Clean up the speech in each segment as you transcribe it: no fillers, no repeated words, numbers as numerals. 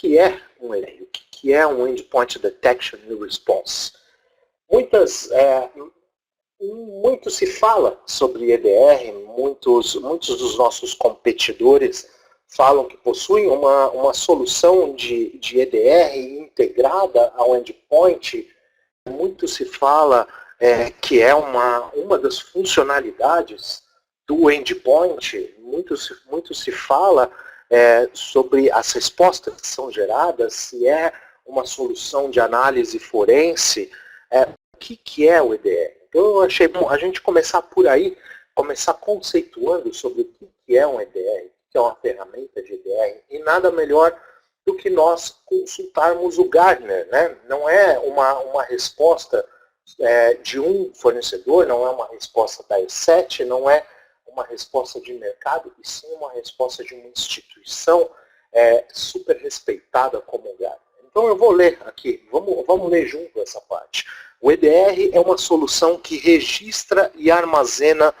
que é um EDR? O que é um Endpoint Detection and Response? Muito se fala sobre EDR, muitos dos nossos competidores falam que possuem uma solução de EDR integrada ao endpoint. Muito se fala que é uma das funcionalidades do endpoint. Muito se fala sobre as respostas que são geradas, se é uma solução de análise forense. O que é o EDR? Então eu achei bom a gente começar por aí, começar conceituando sobre o que é um EDR, o que é uma ferramenta de EDR, e nada melhor do que nós consultarmos o Gartner, né? Não é uma resposta de um fornecedor, não é uma resposta da E7, não é uma resposta de mercado, e sim uma resposta de uma instituição super respeitada como o Gartner. Então eu vou ler aqui, vamos ler junto essa parte. O EDR é uma solução que registra e armazena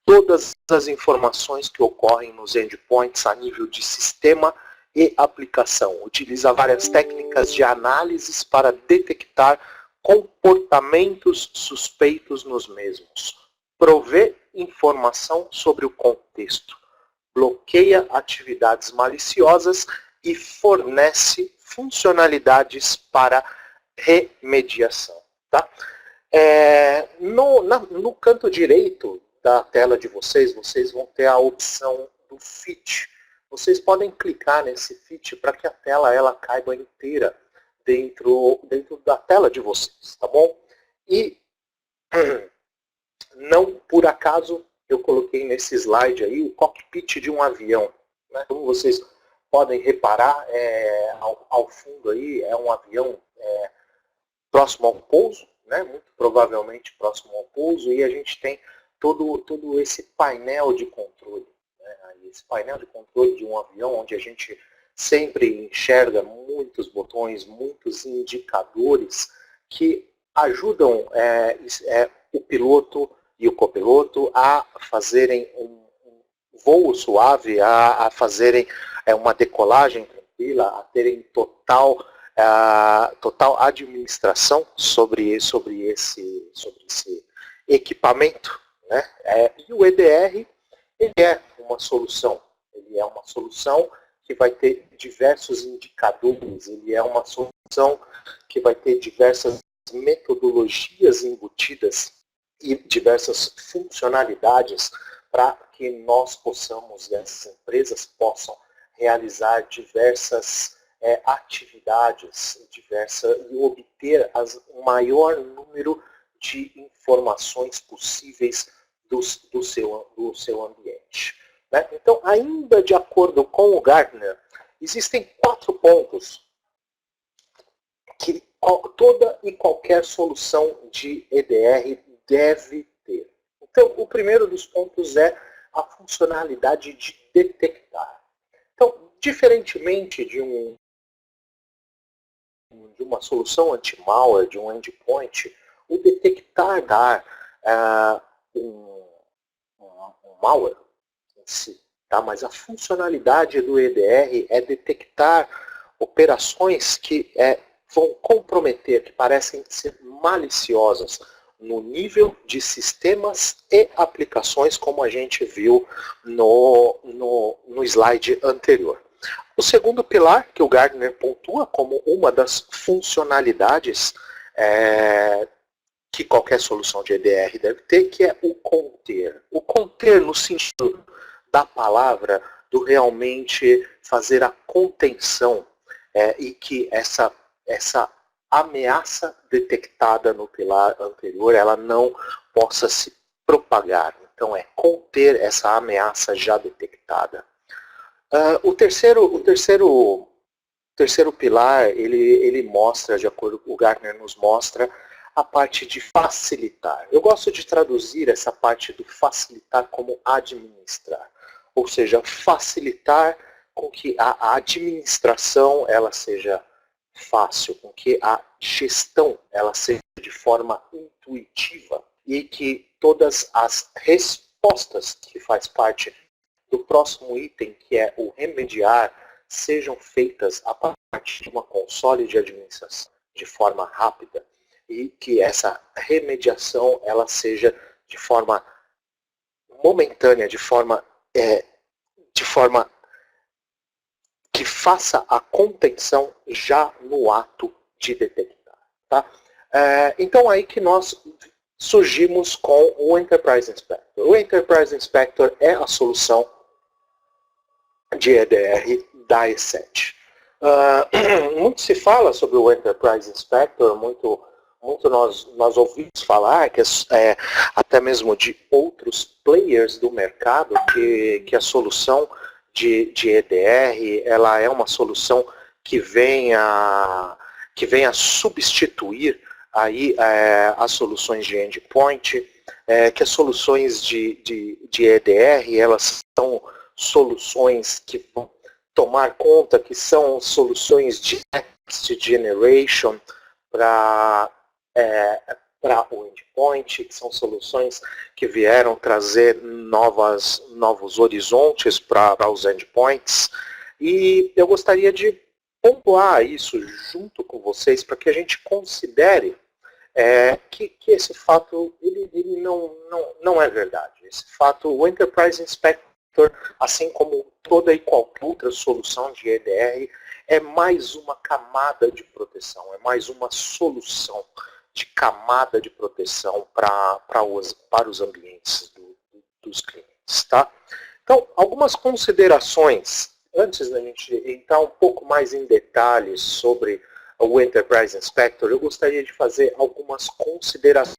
todas as informações que ocorrem nos endpoints a nível de sistema e aplicação. Utiliza várias técnicas de análises para detectar comportamentos suspeitos nos mesmos. Provê informação sobre o contexto. Bloqueia atividades maliciosas e fornece funcionalidades para remediação. Tá? No canto direito da tela de vocês vão ter a opção do fit. Vocês podem clicar nesse fit para que a tela ela caiba inteira dentro da tela de vocês, tá bom? E não por acaso eu coloquei nesse slide aí o cockpit de um avião, né? Como vocês podem reparar, ao fundo aí é um avião próximo ao pouso, né? Muito provavelmente próximo ao pouso, e a gente tem todo esse painel de controle, né? Esse painel de controle de um avião, onde a gente sempre enxerga muitos botões, muitos indicadores que ajudam o piloto e o copiloto a fazerem um voo suave, a fazerem uma decolagem tranquila, a terem total administração sobre esse equipamento, né? E o EDR ele é uma solução que vai ter diversos indicadores, ele é uma solução que vai ter diversas metodologias embutidas e diversas funcionalidades para que nós possamos, e as empresas possam realizar diversas atividades e obter o maior número de informações possíveis do seu ambiente. Né? Então, ainda de acordo com o Gartner, existem 4 pontos que toda e qualquer solução de EDR deve ter. Então, o primeiro dos pontos é a funcionalidade de detectar. Então, diferentemente de uma solução anti-malware, de um endpoint, o detectar dar um malware em si. Tá? Mas a funcionalidade do EDR é detectar operações que vão comprometer, que parecem ser maliciosas no nível de sistemas e aplicações, como a gente viu no slide anterior. O segundo pilar, que o Gartner pontua como uma das funcionalidades que qualquer solução de EDR deve ter, que é o conter. O conter no sentido da palavra, do realmente fazer a contenção e que essa ameaça detectada no pilar anterior, ela não possa se propagar. Então, é conter essa ameaça já detectada. O terceiro pilar, ele mostra, de acordo com o Gartner nos mostra, a parte de facilitar. Eu gosto de traduzir essa parte do facilitar como administrar. Ou seja, facilitar com que a administração ela seja fácil, com que a gestão ela seja de forma intuitiva e que todas as respostas que faz parte do próximo item, que é o remediar, sejam feitas a partir de uma console de administração de forma rápida e que essa remediação ela seja de forma momentânea, de forma que faça a contenção já no ato de detectar. Tá? Então aí que nós surgimos com o Enterprise Inspector. O Enterprise Inspector é a solução de EDR da E7. Muito se fala sobre o Enterprise Inspector, muito nós ouvimos falar que até mesmo de outros players do mercado que a solução de EDR ela é uma solução que vem a substituir aí, as soluções de endpoint, que as soluções de EDR elas são soluções que vão tomar conta, que são soluções de next generation para o endpoint, que são soluções que vieram trazer novos horizontes para os endpoints. E eu gostaria de pontuar isso junto com vocês para que a gente considere que esse fato ele não é verdade. Esse fato, o Enterprise Inspector, assim como toda e qualquer outra solução de EDR, é mais uma camada de proteção, é mais uma solução de camada de proteção para os ambientes dos clientes. Tá? Então, algumas considerações, antes da gente entrar um pouco mais em detalhes sobre o Enterprise Inspector, eu gostaria de fazer algumas considerações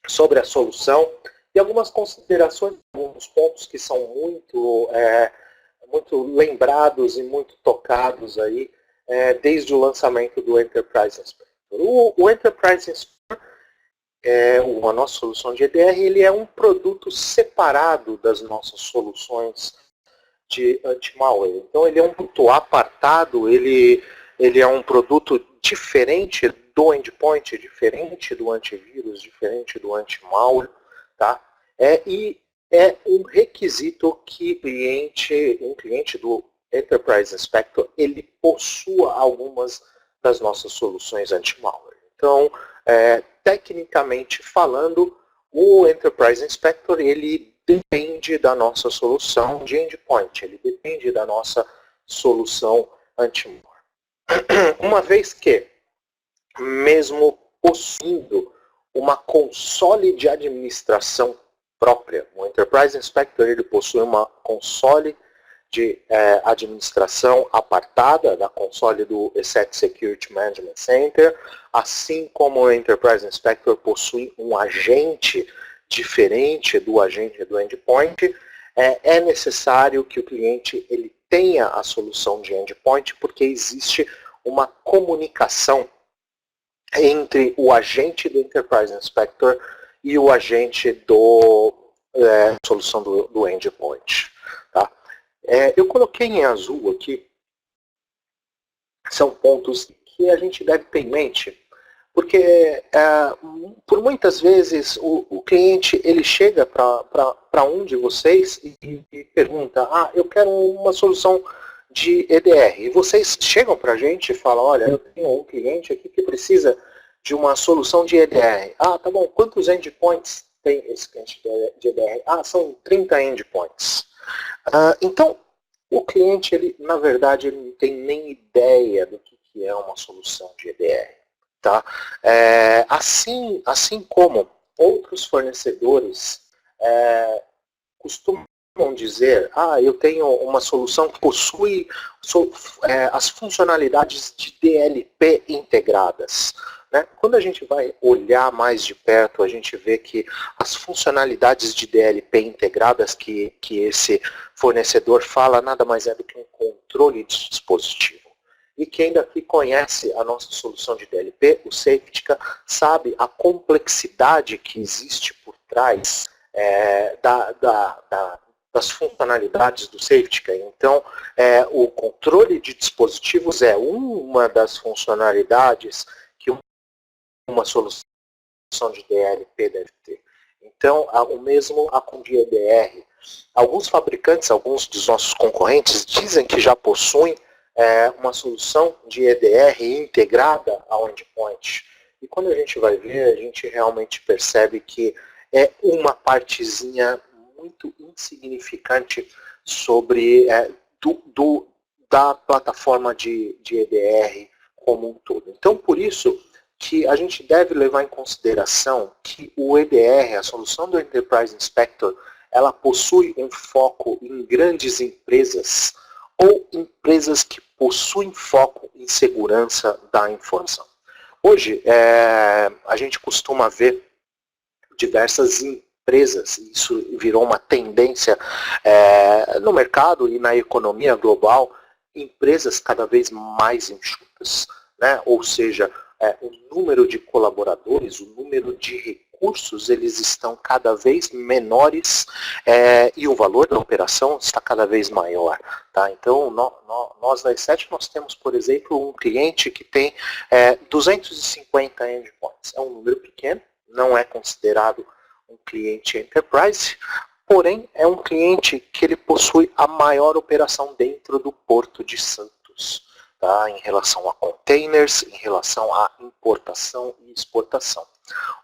sobre a solução e algumas considerações, alguns pontos que são muito lembrados e muito tocados aí, desde o lançamento do Enterprise Inspector. O Enterprise Inspector, a nossa solução de EDR, ele é um produto separado das nossas soluções de anti-malware. Então ele é um produto apartado, ele é um produto diferente do endpoint, diferente do antivírus, diferente do anti-malware, tá? E é um requisito que um cliente do Enterprise Inspector, ele possua algumas das nossas soluções anti-malware. Então, tecnicamente falando, o Enterprise Inspector, ele depende da nossa solução de endpoint, ele depende da nossa solução anti-malware. Uma vez que, mesmo possuindo uma console de administração própria, o Enterprise Inspector ele possui uma console de administração apartada da console do E7 Security Management Center, assim como o Enterprise Inspector possui um agente diferente do agente do endpoint, é necessário que o cliente ele tenha a solução de endpoint, porque existe uma comunicação entre o agente do Enterprise Inspector e o agente da solução do endpoint. Tá? Eu coloquei em azul aqui, são pontos que a gente deve ter em mente, porque por muitas vezes o cliente ele chega para um de vocês e pergunta, eu quero uma solução de EDR. E vocês chegam para a gente e falam, olha, eu tenho um cliente aqui que precisa de uma solução de EDR. Tá bom, quantos endpoints tem esse cliente de EDR? São 30 endpoints. Então, o cliente, ele, na verdade, ele não tem nem ideia do que é uma solução de EDR. Tá? Assim como outros fornecedores costumam dizer, eu tenho uma solução que possui as funcionalidades de DLP integradas. Né? Quando a gente vai olhar mais de perto, a gente vê que as funcionalidades de DLP integradas que esse fornecedor fala nada mais é do que um controle de dispositivo. E quem daqui conhece a nossa solução de DLP, o Safetica, sabe a complexidade que existe por trás das funcionalidades do Safetica. Então, o controle de dispositivos é uma das funcionalidades que uma solução de DLP deve ter. Então, o mesmo a com de EDR. Alguns fabricantes, alguns dos nossos concorrentes, dizem que já possuem uma solução de EDR integrada ao endpoint. E quando a gente vai ver, a gente realmente percebe que é uma partezinha muito insignificante sobre da plataforma de EDR como um todo. Então, por isso que a gente deve levar em consideração que o EDR, a solução do Enterprise Inspector, ela possui um foco em grandes empresas ou empresas que possuem foco em segurança da informação. Hoje, a gente costuma ver diversas empresas, isso virou uma tendência no mercado e na economia global, empresas cada vez mais enxutas, né? Ou seja, o número de colaboradores, o número de recursos, eles estão cada vez menores e o valor da operação está cada vez maior. Tá? Então, nós da E7, nós temos, por exemplo, um cliente que tem 250 endpoints. É um número pequeno, não é considerado um cliente enterprise, porém é um cliente que ele possui a maior operação dentro do Porto de Santos, tá? Em relação a containers, em relação a importação e exportação.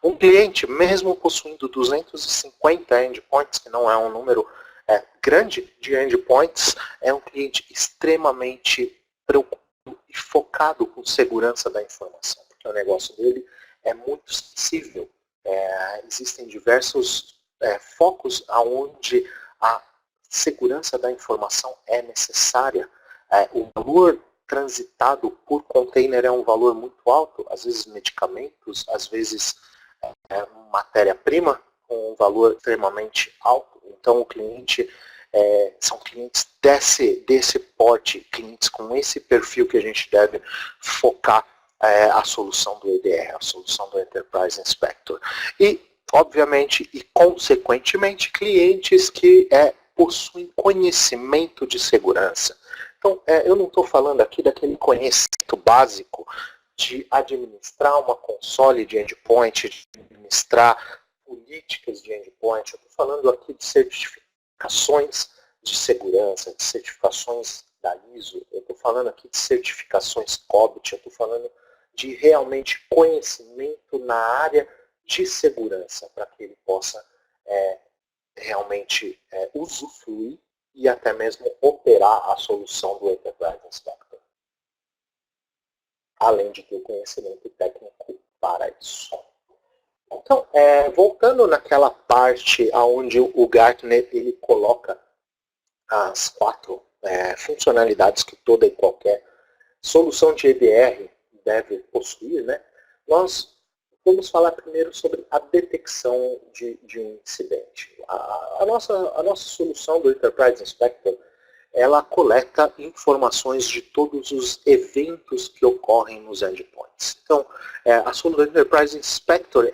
Um cliente, mesmo possuindo 250 endpoints, que não é um número grande de endpoints, é um cliente extremamente preocupado e focado com segurança da informação, porque o negócio dele é muito sensível. Existem diversos focos onde a segurança da informação é necessária. O valor transitado por container é um valor muito alto, às vezes medicamentos, às vezes matéria-prima com um valor extremamente alto. Então o cliente são clientes desse porte, clientes com esse perfil que a gente deve focar a solução do EDR, a solução do Enterprise Inspector. E, obviamente, e consequentemente, clientes que possuem conhecimento de segurança. Então, eu não estou falando aqui daquele conhecimento básico de administrar uma console de endpoint, de administrar políticas de endpoint. Eu estou falando aqui de certificações de segurança, de certificações da ISO, eu estou falando aqui de certificações COBIT, eu estou falando de realmente conhecimento na área de segurança, para que ele possa realmente usufruir e até mesmo operar a solução do Enterprise Inspector. Além de ter o conhecimento técnico para isso. Então, voltando naquela parte onde o Gartner ele coloca as 4 funcionalidades que toda e qualquer solução de EDR deve possuir, né? Nós vamos falar primeiro sobre a detecção de um incidente. A nossa solução do Enterprise Inspector, ela coleta informações de todos os eventos que ocorrem nos endpoints. Então, a solução do Enterprise Inspector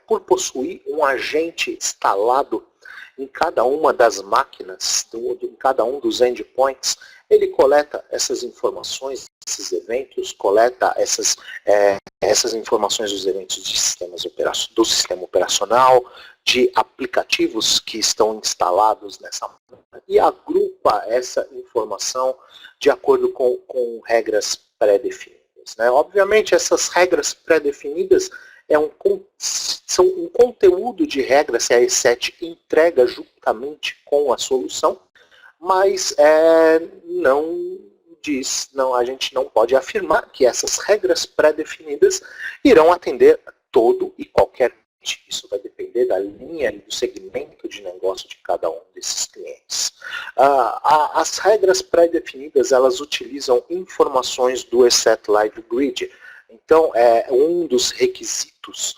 por possuir um agente instalado em cada uma das máquinas, em cada um dos endpoints, ele coleta essas informações, esses eventos, coleta essas informações dos eventos do sistema operacional, de aplicativos que estão instalados nessa máquina, e agrupa essa informação de acordo com regras pré-definidas, né? Obviamente, essas regras pré-definidas são um conteúdo de regras que a E7 entrega juntamente com a solução, mas a gente não pode afirmar que essas regras pré-definidas irão atender todo e qualquer cliente. Isso vai depender da linha e do segmento de negócio de cada um desses clientes. As regras pré-definidas, elas utilizam informações do ESET Live Grid. Então, um dos requisitos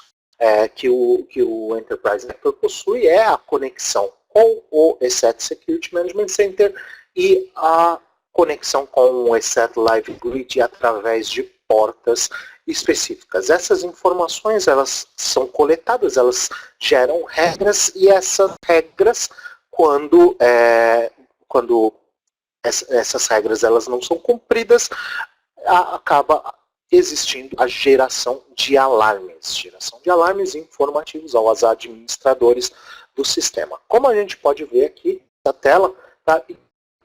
que o Enterprise Inspector possui é a conexão com o ESET Security Management Center e a conexão com o ESET Live Grid através de portas específicas. Essas informações, elas são coletadas, elas geram regras, e essas regras, quando essas regras elas não são cumpridas, acaba existindo a geração de alarmes informativos aos administradores do sistema. Como a gente pode ver aqui na tela, tá?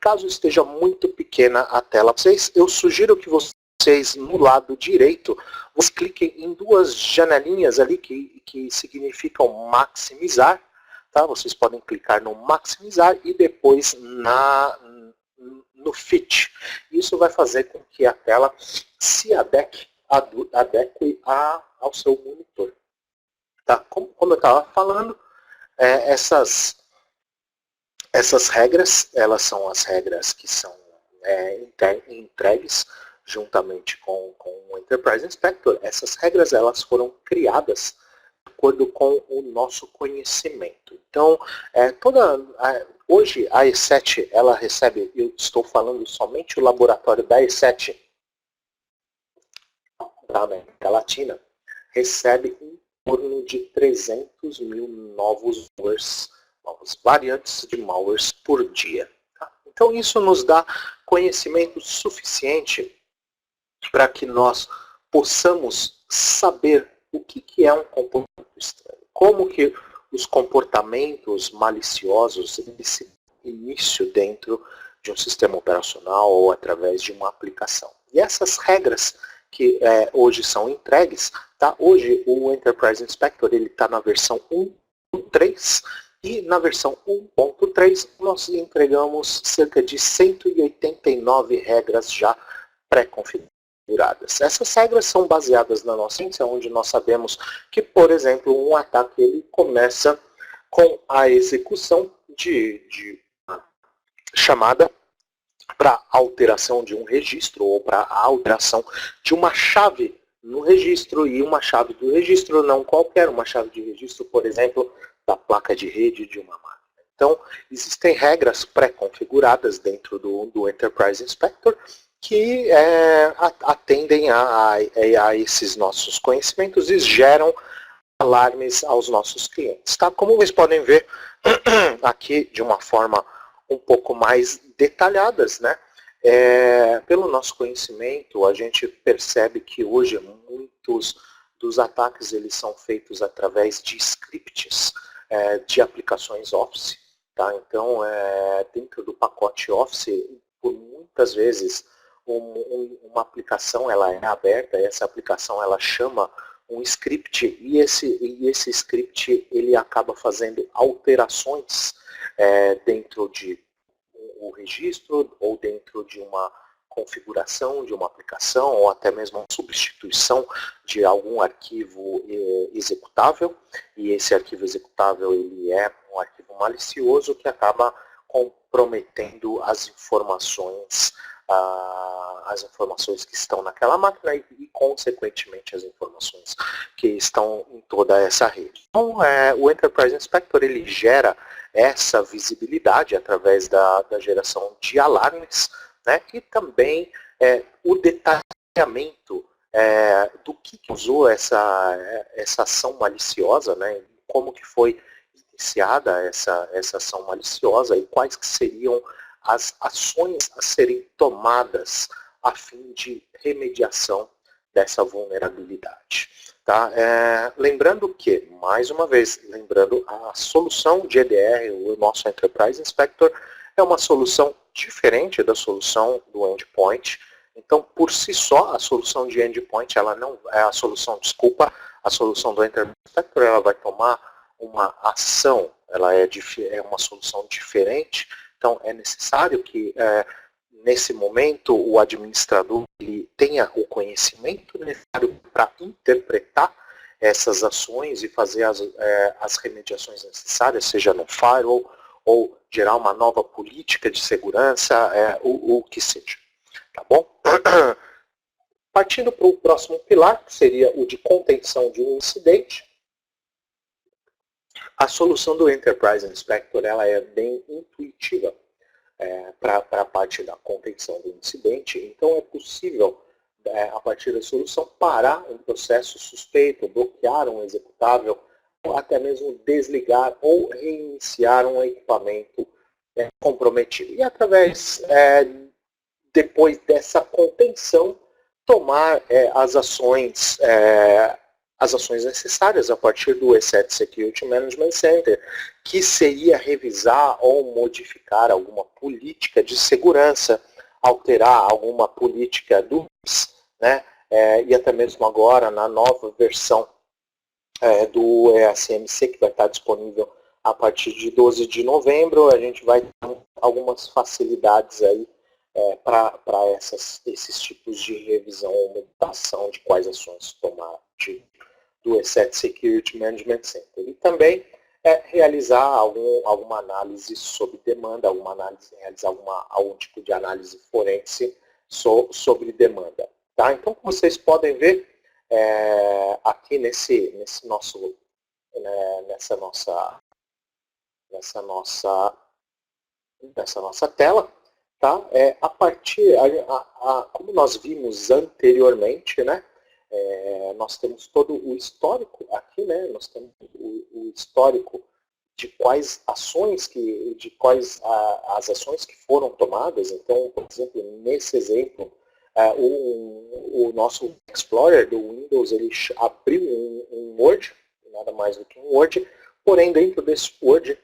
Caso esteja muito pequena a tela, eu sugiro que vocês, no lado direito, vocês cliquem em duas janelinhas ali que significam maximizar. Tá? Vocês podem clicar no maximizar e depois no fit. Isso vai fazer com que a tela se adeque ao seu monitor. Tá? Como eu estava falando, essas regras, elas são as regras que são entregues juntamente com o Enterprise Inspector. Essas regras elas foram criadas de acordo com o nosso conhecimento. Então, hoje a E7 ela recebe, eu estou falando somente o laboratório da E7 da América Latina, recebe em torno de 300 mil novas variantes de malwares por dia. Tá? Então isso nos dá conhecimento suficiente para que nós possamos saber o que é um comportamento estranho, como que os comportamentos maliciosos se início dentro de um sistema operacional ou através de uma aplicação. E essas regras que hoje são entregues, tá? Hoje o Enterprise Inspector está na versão 1.3 e na versão 1.3 nós entregamos cerca de 189 regras já pré-configuradas. Essas regras são baseadas na nossa ciência, onde nós sabemos que, por exemplo, um ataque ele começa com a execução de uma chamada para alteração de um registro ou para a alteração de uma chave no registro, e uma chave do registro não qualquer, uma chave de registro, por exemplo, da placa de rede de uma máquina. Então, existem regras pré-configuradas dentro do Enterprise Inspector que atendem a esses nossos conhecimentos e geram alarmes aos nossos clientes. Tá? Como vocês podem ver aqui de uma forma um pouco mais detalhadas, né? Pelo nosso conhecimento, a gente percebe que hoje muitos dos ataques eles são feitos através de scripts de aplicações Office. Tá? Então, dentro do pacote Office, por muitas vezes, uma aplicação ela é aberta, essa aplicação ela chama um script, e esse script ele acaba fazendo alterações dentro de o registro ou dentro de uma configuração de uma aplicação ou até mesmo uma substituição de algum arquivo executável, e esse arquivo executável ele é um arquivo malicioso que acaba comprometendo as informações que estão naquela máquina e consequentemente as informações que estão em toda essa rede. Então, o Enterprise Inspector ele gera essa visibilidade através da geração de alarmes, né, e também o detalhamento do que usou essa ação maliciosa, né, como que foi iniciada essa ação maliciosa e quais que seriam as ações a serem tomadas a fim de remediação dessa vulnerabilidade. Tá? Lembrando que, mais uma vez, a solução de EDR, o nosso Enterprise Inspector, é uma solução diferente da solução do endpoint. Então, por si só, a solução de endpoint, ela não é a solução do Enterprise Inspector, ela vai tomar uma ação, ela é uma solução diferente. Então, é necessário que, nesse momento, o administrador ele tenha o conhecimento necessário para interpretar essas ações e fazer as remediações necessárias, seja no firewall ou gerar uma nova política de segurança, o que seja. Tá bom? Partindo para o próximo pilar, que seria o de contenção de um incidente, a solução do Enterprise Inspector ela é bem intuitiva para a parte da contenção do incidente. Então é possível, a partir da solução, parar um processo suspeito, bloquear um executável, ou até mesmo desligar ou reiniciar um equipamento comprometido. E através, depois dessa contenção, tomar as ações as ações necessárias a partir do ESET Security Management Center, que seria revisar ou modificar alguma política de segurança, alterar alguma política do BIS, né? E até mesmo agora, na nova versão do EACMC, que vai estar disponível a partir de 12 de novembro, a gente vai ter algumas facilidades aí para esses tipos de revisão ou mutação de quais ações tomar do ESET Security Management Center. E também realizar alguma análise sobre demanda, realizar algum tipo de análise forense sobre demanda. Tá? Então, como vocês podem ver, aqui nessa nossa tela, tá? Como nós vimos anteriormente, né? Nós temos todo o histórico aqui, né? Nós temos o histórico de quais ações as ações que foram tomadas. Então, por exemplo, nesse exemplo, o nosso Explorer do Windows, ele abriu um Word, nada mais do que um Word, porém dentro desse Word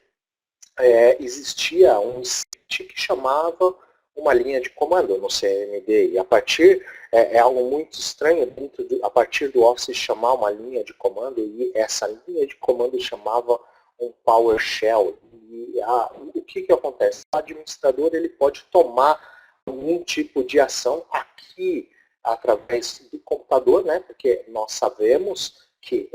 existia um script que chamava uma linha de comando no CMD, e a partir, é algo muito estranho, a partir do Office chamar uma linha de comando, e essa linha de comando chamava um PowerShell. E o que acontece? O administrador ele pode tomar algum tipo de ação aqui através do computador, né? Porque nós sabemos que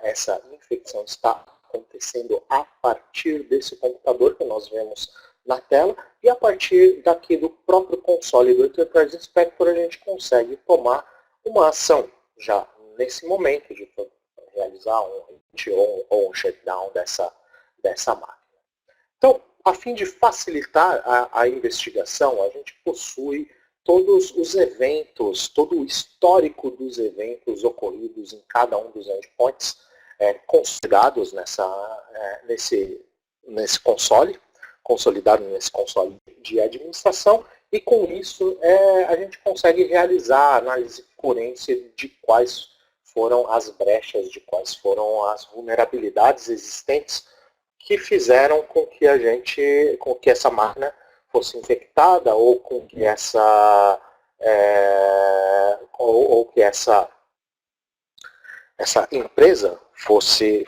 essa infecção está acontecendo a partir desse computador que nós vemos na tela, e a partir daqui do próprio console do Enterprise Inspector a gente consegue tomar uma ação já nesse momento de realizar um ou um shutdown dessa máquina. Então, a fim de facilitar a investigação, a gente possui todos os eventos, todo o histórico dos eventos ocorridos em cada um dos endpoints consolidados nesse console, consolidado nesse console de administração, e com isso a gente consegue realizar a análise forense de quais foram as brechas, de quais foram as vulnerabilidades existentes que fizeram com que essa máquina fosse infectada, ou com que essa empresa fosse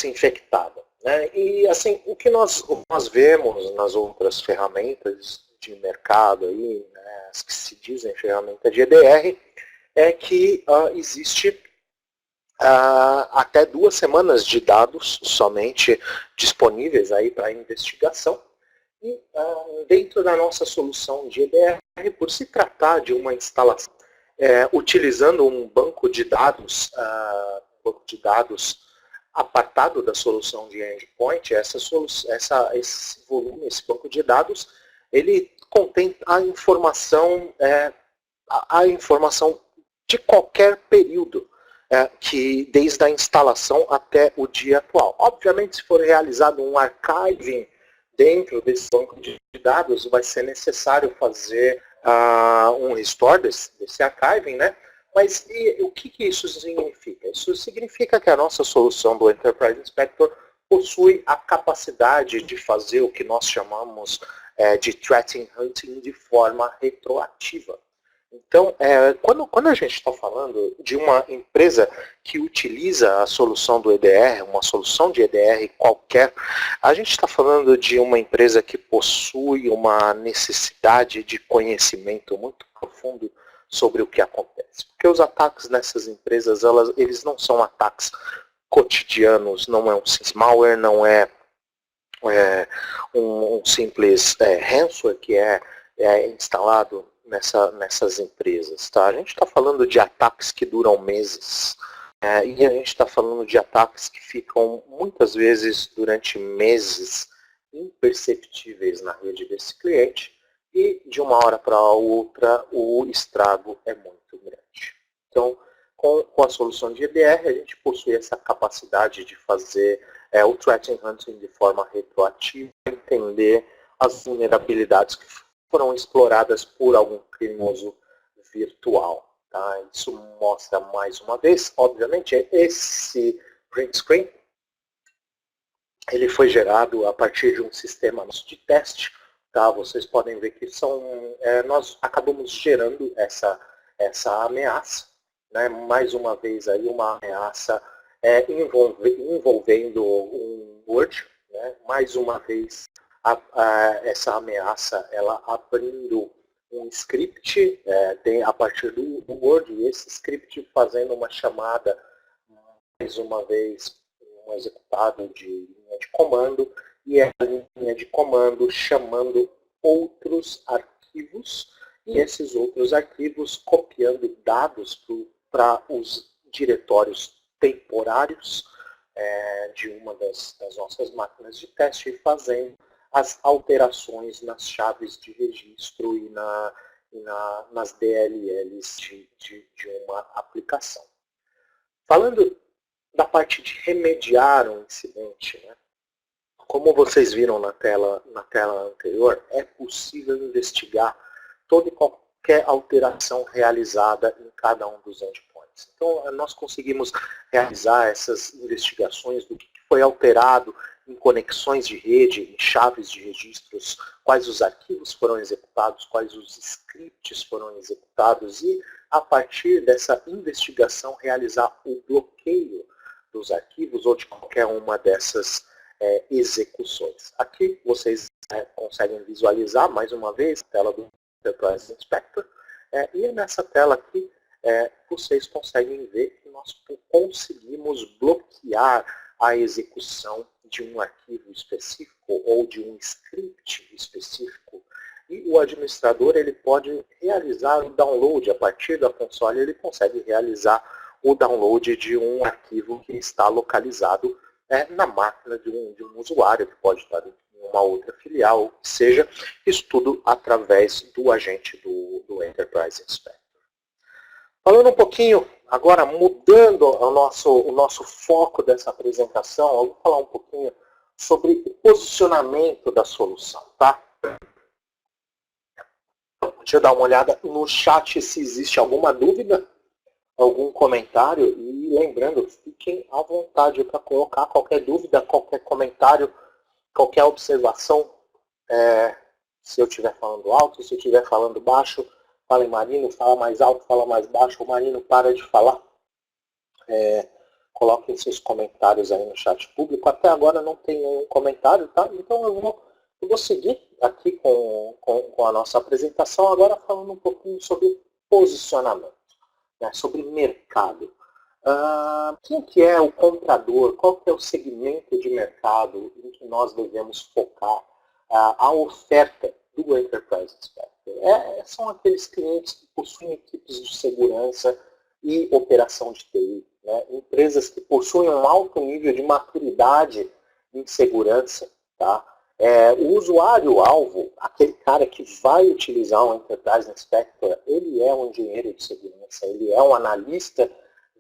infectada, né? E assim, o que nós vemos nas outras ferramentas de mercado aí, né, as que se dizem ferramenta de EDR, é que existe até 2 semanas de dados somente disponíveis aí para investigação. E dentro da nossa solução de EDR, por se tratar de uma instalação utilizando um banco de dados apartado da solução de endpoint, esse volume, esse banco de dados, ele contém a informação de qualquer período, que desde a instalação até o dia atual. Obviamente, se for realizado um archiving dentro desse banco de dados, vai ser necessário fazer um restore desse archiving, né? Mas o que isso significa? Isso significa que a nossa solução do Enterprise Inspector possui a capacidade de fazer o que nós chamamos de threat hunting de forma retroativa. Então, quando a gente está falando de uma empresa que utiliza a solução do EDR, uma solução de EDR qualquer, a gente está falando de uma empresa que possui uma necessidade de conhecimento muito profundo sobre o que acontece. Porque os ataques nessas empresas, eles não são ataques cotidianos, não é um simples malware, não é um simples ransomware que é instalado nessas empresas. Tá? A gente está falando de ataques que duram meses, e a gente está falando de ataques que ficam muitas vezes durante meses imperceptíveis na rede desse cliente, e de uma hora para outra o estrago é muito grande. Então, com a solução de EDR, a gente possui essa capacidade de fazer o threat hunting de forma retroativa, entender as vulnerabilidades que foram exploradas por algum criminoso virtual. Tá? Isso mostra mais uma vez, obviamente, esse print screen ele foi gerado a partir de um sistema de teste. Tá? Vocês podem ver que nós acabamos gerando essa ameaça, né? Mais uma vez aí uma ameaça envolvendo um Word, né? Mais uma vez essa ameaça ela abrindo um script a partir do Word, e esse script fazendo uma chamada, mais uma vez, um executado de linha de comando, e essa linha de comando chamando outros arquivos, e esses outros arquivos copiando dados para os diretórios temporários de uma das nossas máquinas de teste e fazendo as alterações nas chaves de registro e nas DLLs de uma aplicação. Falando da parte de remediar um incidente, né? Como vocês viram na tela anterior, é possível investigar toda e qualquer alteração realizada em cada um dos endpoints. Então, nós conseguimos realizar essas investigações do que foi alterado em conexões de rede, em chaves de registros, quais os arquivos foram executados, quais os scripts foram executados, e, a partir dessa investigação, realizar o bloqueio dos arquivos ou de qualquer uma dessas execuções. Aqui vocês conseguem visualizar, mais uma vez, a tela do Enterprise Inspector, e nessa tela aqui vocês conseguem ver que nós conseguimos bloquear a execução de um arquivo específico ou de um script específico. E o administrador ele pode realizar o download, a partir da console ele consegue realizar o download de um arquivo que está localizado na máquina de um usuário, que pode estar em uma outra filial, ou que seja, isso tudo através do agente do Enterprise Inspector. Falando um pouquinho, agora mudando o nosso foco dessa apresentação, eu vou falar um pouquinho sobre o posicionamento da solução, tá? Deixa eu dar uma olhada no chat se existe alguma dúvida, algum comentário, e lembrando, fiquem à vontade para colocar qualquer dúvida, qualquer comentário, qualquer observação, se eu estiver falando alto, se eu estiver falando baixo, fala em Marino, fala mais alto, fala mais baixo, o Marino para de falar. Coloquem seus comentários aí no chat público. Até agora não tem nenhum comentário, tá? Então eu vou seguir aqui com a nossa apresentação, agora falando um pouquinho sobre posicionamento, né, sobre mercado. Quem que é o comprador? Qual que é o segmento de mercado em que nós devemos focar a oferta do Enterprise Inspector? São aqueles clientes que possuem equipes de segurança e operação de TI, né? Empresas que possuem um alto nível de maturidade em segurança. Tá? O usuário-alvo, aquele cara que vai utilizar o Enterprise Inspector, ele é um engenheiro de segurança, ele é um analista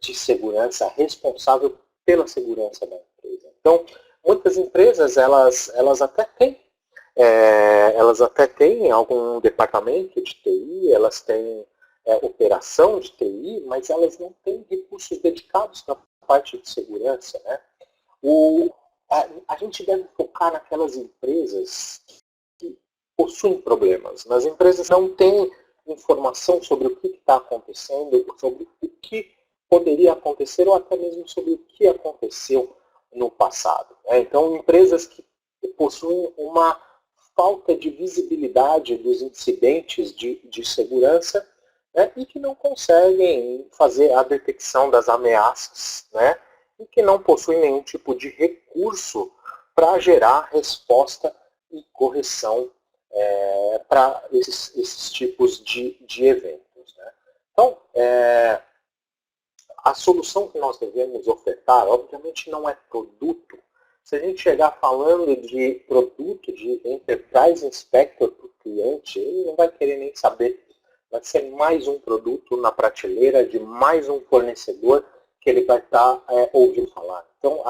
de segurança responsável pela segurança da empresa. Então, muitas empresas, elas até têm algum departamento de TI, elas têm operação de TI, mas elas não têm recursos dedicados na parte de segurança, né? A gente deve focar naquelas empresas que possuem problemas. Nas empresas não têm informação sobre o que está acontecendo, sobre o que poderia acontecer ou até mesmo sobre o que aconteceu no passado. Então, empresas que possuem uma falta de visibilidade dos incidentes de segurança, né, e que não conseguem fazer a detecção das ameaças, né, e que não possuem nenhum tipo de recurso para gerar resposta e correção para esses tipos de eventos. Né. Então, a solução que nós devemos ofertar, obviamente, não é produto. Se a gente chegar falando de produto de Enterprise Inspector para o cliente, ele não vai querer nem saber. Vai ser mais um produto na prateleira de mais um fornecedor que ele vai estar ouvindo falar. Então,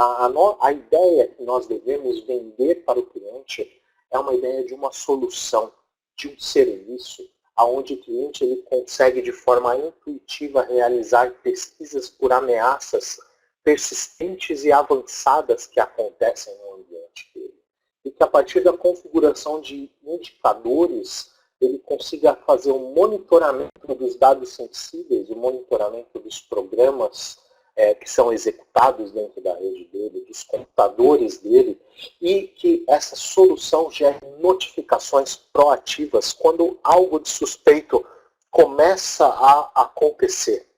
a ideia que nós devemos vender para o cliente é uma ideia de uma solução, de um serviço, onde o cliente ele consegue de forma intuitiva realizar pesquisas por ameaças persistentes e avançadas que acontecem no ambiente dele. E que a partir da configuração de indicadores, ele consiga fazer um monitoramento dos dados sensíveis, o monitoramento dos programas que são executados dentro da rede dele, dos computadores dele, e que essa solução gere notificações proativas quando algo de suspeito começa a acontecer,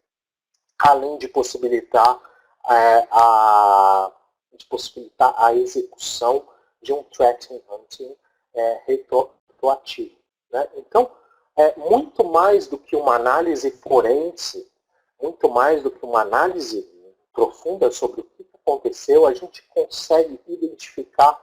além de possibilitar a execução de um threat hunting retroativo. Né? Então, muito mais do que uma análise forense, muito mais do que uma análise profunda sobre o que aconteceu, a gente consegue identificar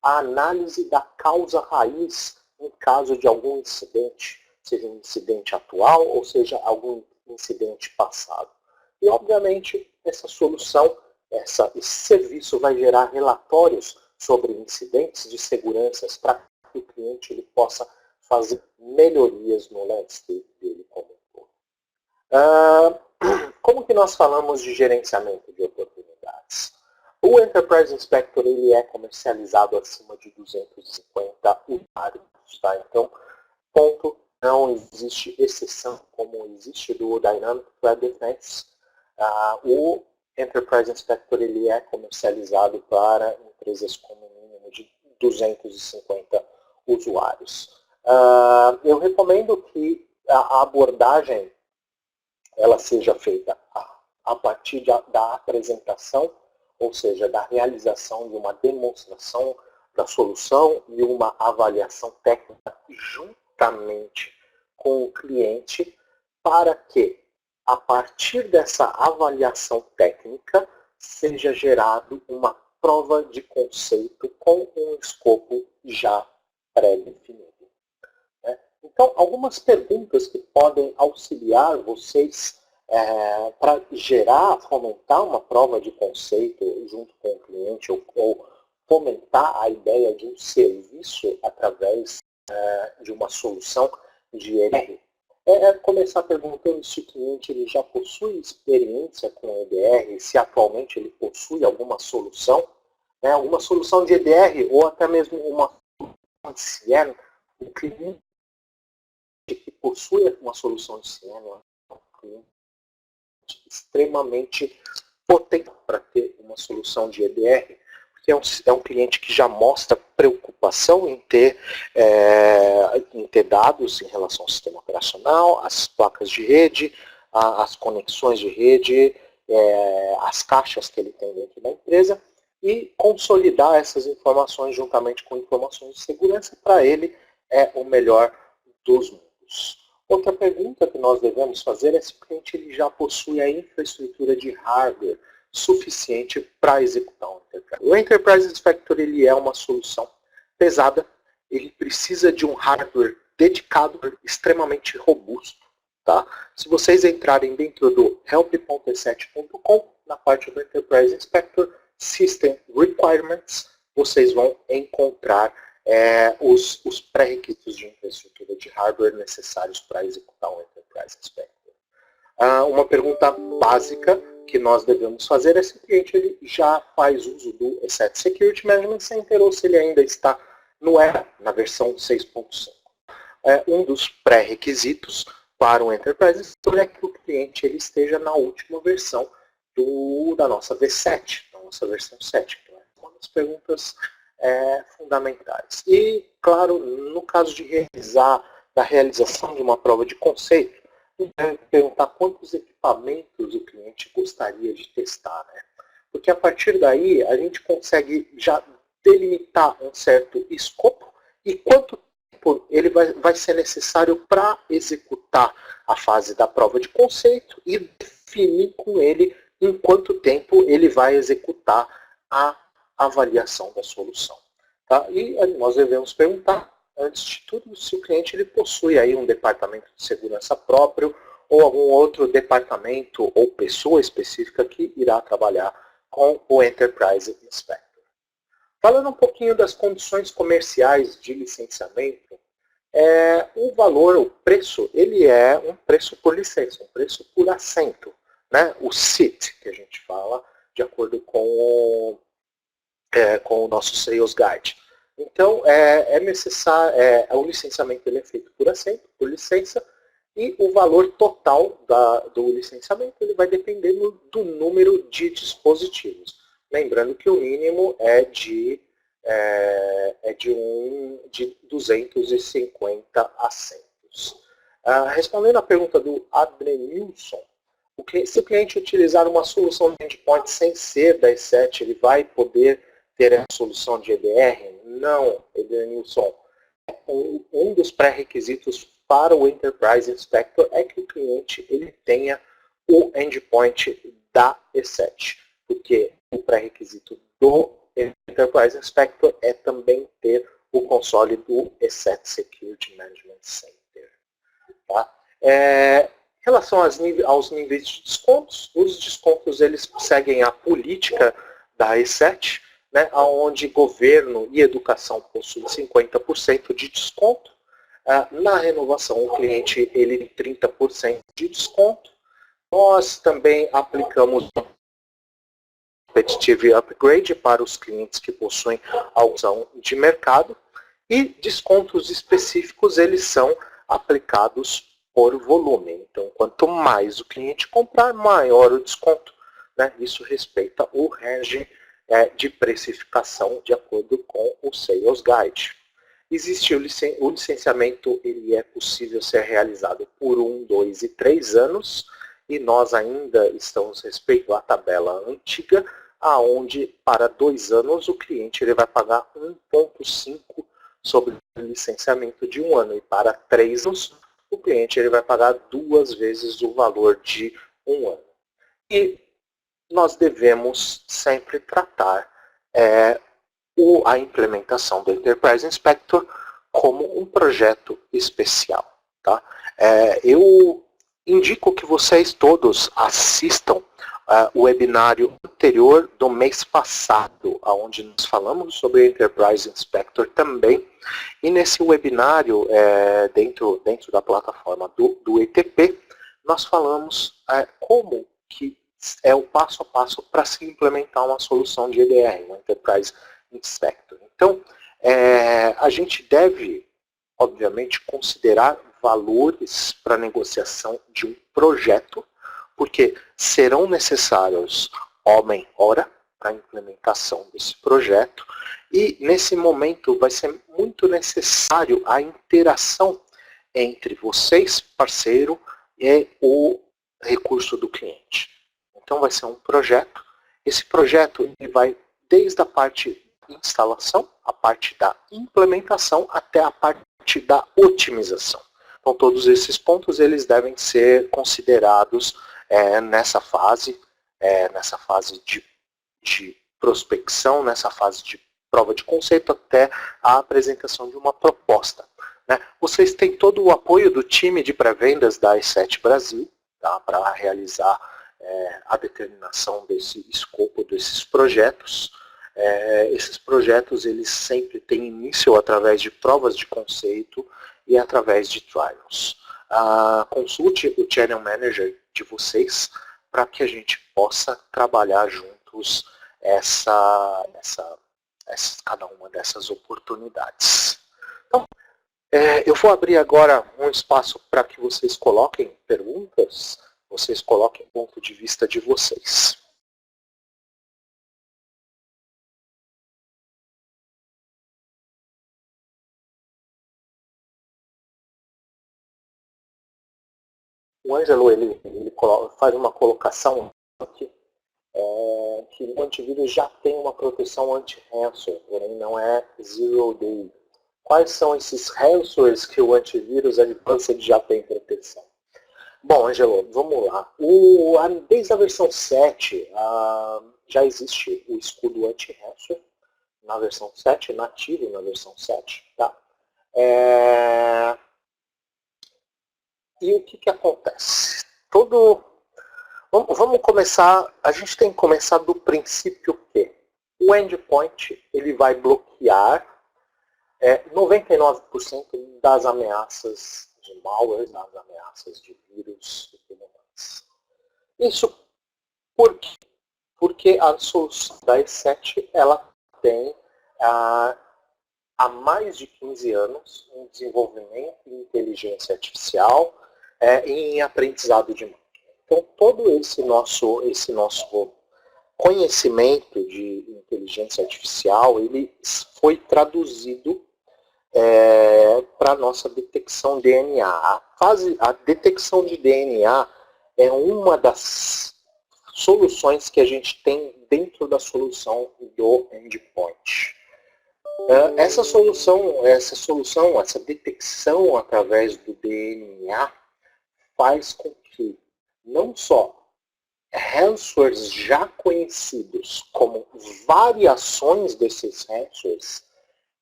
a análise da causa raiz em caso de algum incidente, seja um incidente atual ou seja algum incidente passado. E, obviamente, essa solução, esse serviço vai gerar relatórios sobre incidentes de segurança para que o cliente ele possa fazer melhorias no landscape dele como um todo. Como que nós falamos de gerenciamento de oportunidades? O Enterprise Inspector ele é comercializado acima de 250 usuários. Tá? Então, ponto, não existe exceção como existe do Dynamic Threat Defense. O Enterprise Inspector ele é comercializado para empresas com um mínimo de 250 usuários. Eu recomendo que a abordagem ela seja feita a partir da apresentação, ou seja, da realização de uma demonstração da solução e uma avaliação técnica juntamente com o cliente, para que, a partir dessa avaliação técnica, seja gerado uma prova de conceito com um escopo já pré-definido. Então, algumas perguntas que podem auxiliar vocês para gerar, fomentar uma prova de conceito junto com o cliente ou fomentar a ideia de um serviço através de uma solução de EDR. Começar perguntando se o cliente ele já possui experiência com EDR, se atualmente ele possui alguma solução de EDR ou até mesmo uma solução de CIEM. O cliente que possui uma solução de CIEM é um cliente extremamente potente para ter uma solução de EDR, porque é um cliente que já mostra preocupação em ter dados em relação ao sistema operacional, as placas de rede, as conexões de rede, as caixas que ele tem dentro da empresa, e consolidar essas informações juntamente com informações de segurança, para ele é o melhor dos mundos. Outra pergunta que nós devemos fazer é se o cliente ele já possui a infraestrutura de hardware suficiente para executar um Enterprise. O Enterprise Inspector ele é uma solução pesada, ele precisa de um hardware dedicado, extremamente robusto. Tá? Se vocês entrarem dentro do help.e7.com, na parte do Enterprise Inspector, System Requirements, vocês vão encontrar os pré-requisitos de infraestrutura de hardware necessários para executar um Enterprise Inspector. Uma pergunta básica que nós devemos fazer é se o cliente ele já faz uso do E7 Security Management Center ou se ele ainda está no ERA, na versão 6.5. Um dos pré-requisitos para o Enterprise Inspector é que o cliente ele esteja na última versão da nossa V7, da nossa versão 7. Então, é uma das perguntas fundamentais. E, claro, no caso de da realização de uma prova de conceito, deve perguntar quantos equipamentos o cliente gostaria de testar. Né? Porque a partir daí a gente consegue já delimitar um certo escopo e quanto tempo ele vai ser necessário para executar a fase da prova de conceito e definir com ele em quanto tempo ele vai executar a avaliação da solução. Tá? E nós devemos perguntar, antes de tudo, se o cliente ele possui aí um departamento de segurança próprio ou algum outro departamento ou pessoa específica que irá trabalhar com o Enterprise Inspector. Falando um pouquinho das condições comerciais de licenciamento, O valor, o preço, ele é um preço por licença, um preço por assento, né? O SIT, que a gente fala, de acordo com o nosso Sales Guide. Então, é necessário, o licenciamento ele é feito por assento, por licença, e o valor total do licenciamento ele vai depender do número de dispositivos. Lembrando que o mínimo é de 250 assentos. Respondendo à pergunta do Adrenilson, se o cliente utilizar uma solução de endpoint sem ser da E7, ele vai poder ter a solução de EDR? Não, Adrenilson. Um dos pré-requisitos para o Enterprise Inspector é que o cliente ele tenha o endpoint da E7, porque o pré-requisito do Enterprise Inspector é também ter o console do E7 Security Management Center. Tá? Em relação aos níveis de descontos, os descontos eles seguem a política da E7, né, onde governo e educação possuem 50% de desconto. Na renovação, o cliente ele tem 30% de desconto. Nós também aplicamos Competitive Upgrade para os clientes que possuem a opção de mercado. E descontos específicos, eles são aplicados por volume. Então, quanto mais o cliente comprar, maior o desconto. Né? Isso respeita o range de precificação de acordo com o Sales Guide. Existe o licenciamento, ele é possível ser realizado por 1, 2 e 3 anos, e nós ainda estamos respeito à tabela antiga, aonde para 2 anos o cliente ele vai pagar 1,5 sobre o licenciamento de 1 ano, e para 3 anos o cliente ele vai pagar 2 vezes o valor de 1 ano. E nós devemos sempre tratar a implementação do Enterprise Inspector como um projeto especial. Tá? Eu indico que vocês todos assistam o webinário anterior do mês passado, onde nós falamos sobre Enterprise Inspector também. E nesse webinário, dentro da plataforma do ETP, nós falamos como que é o passo a passo para se implementar uma solução de EDR, um Enterprise Inspector. Então, a gente deve, obviamente, considerar valores para negociação de um projeto, porque serão necessários homem-hora para a implementação desse projeto, e nesse momento vai ser muito necessário a interação entre vocês, parceiro, e o recurso do cliente. Então vai ser um projeto. Esse projeto ele vai desde a parte de instalação, a parte da implementação, até a parte da otimização. Então todos esses pontos eles devem ser considerados nessa fase de prospecção, nessa fase de prova de conceito, até a apresentação de uma proposta. Né? Vocês têm todo o apoio do time de pré-vendas da E7 Brasil, tá, para realizar a determinação desse escopo desses projetos. Esses projetos eles sempre têm início através de provas de conceito e através de trials. Consulte o Channel Manager de vocês para que a gente possa trabalhar juntos cada uma dessas oportunidades. Então, eu vou abrir agora um espaço para que vocês coloquem perguntas, vocês coloquem o ponto de vista de vocês. O Ângelo ele faz uma colocação aqui, que o antivírus já tem uma proteção anti-ransomware, porém não é zero day. Quais são esses ransomwares que o antivírus Advanced já tem proteção? Bom, Angelo, vamos lá. Desde a versão 7, já existe o escudo anti-ransomware na versão 7, nativo na versão 7. Tá? E o que acontece? Vamos começar, a gente tem que começar do princípio que o endpoint ele vai bloquear 99% das ameaças de malware, das ameaças de vírus e tudo mais. Isso por quê? Porque a solução da E7 ela tem há mais de 15 anos em desenvolvimento em inteligência artificial e em aprendizado de máquina. Então, todo esse nosso conhecimento de inteligência artificial, ele foi traduzido para a nossa detecção de DNA. A detecção de DNA é uma das soluções que a gente tem dentro da solução do endpoint. Essa detecção através do DNA faz com que não só ransomwares já conhecidos como variações desses ransomwares,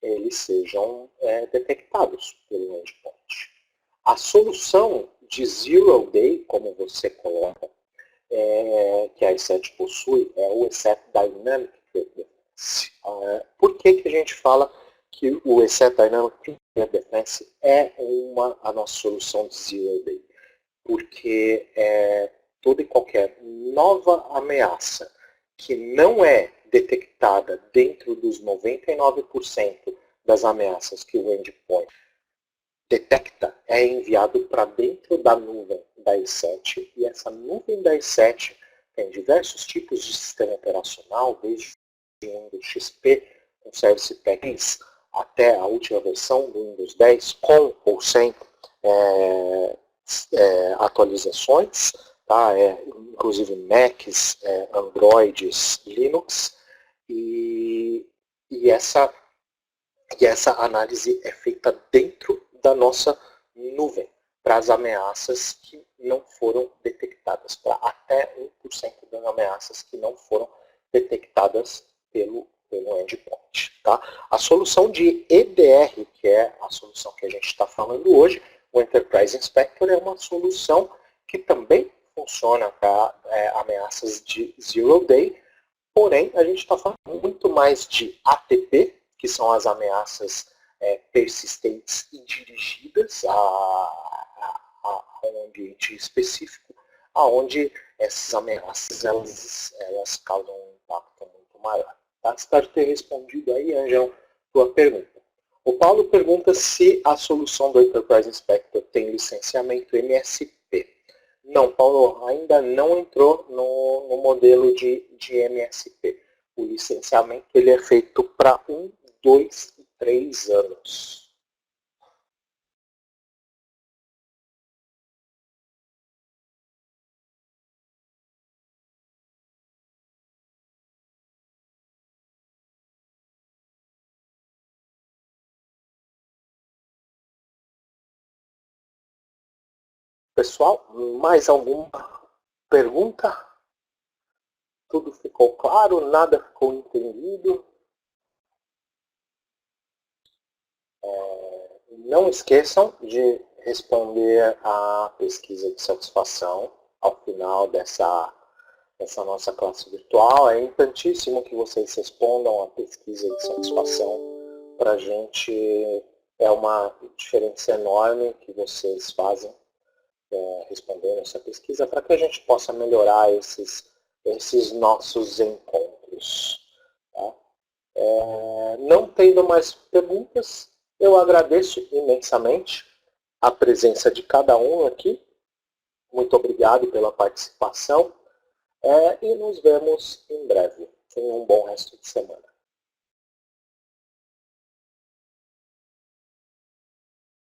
eles sejam detectados pelo endpoint. A solução de Zero Day, como você coloca, que a E7 possui, é o E7 Dynamic Threat Defense. Por que a gente fala que o E7 Dynamic Threat Defense é a nossa solução de Zero Day? Porque toda e qualquer nova ameaça que não é detectada dentro dos 99% das ameaças que o endpoint detecta é enviado para dentro da nuvem da E7, e essa nuvem da E7 tem diversos tipos de sistema operacional, desde o Windows XP com Service Pack 10 até a última versão do Windows 10 com ou sem atualizações, tá? Inclusive Macs, Androids, Linux, e essa análise é feita dentro da nossa nuvem, para as ameaças que não foram detectadas, para até 1% das ameaças que não foram detectadas pelo endpoint. Tá? A solução de EDR, que é a solução que a gente está falando hoje, o Enterprise Inspector, é uma solução que também funciona para ameaças de Zero Day, porém a gente está falando muito mais de ATP, que são as ameaças persistentes e dirigidas a um ambiente específico, onde essas ameaças elas causam um impacto muito maior. Tá? Espero ter respondido aí, Angel, tua pergunta. O Paulo pergunta se a solução do Enterprise Inspector tem licenciamento MSP. Não, Paulo, ainda não entrou no modelo de MSP. O licenciamento ele é feito para 1, 2 e 3 anos. Pessoal, mais alguma pergunta? Tudo ficou claro? Nada ficou entendido? Não esqueçam de responder a pesquisa de satisfação ao final dessa nossa classe virtual. É importantíssimo que vocês respondam a pesquisa de satisfação. Para a gente é uma diferença enorme que vocês fazem respondendo essa pesquisa, para que a gente possa melhorar esses nossos encontros. Tá? Não tendo mais perguntas, eu agradeço imensamente a presença de cada um aqui. Muito obrigado pela participação e nos vemos em breve. Tenham um bom resto de semana.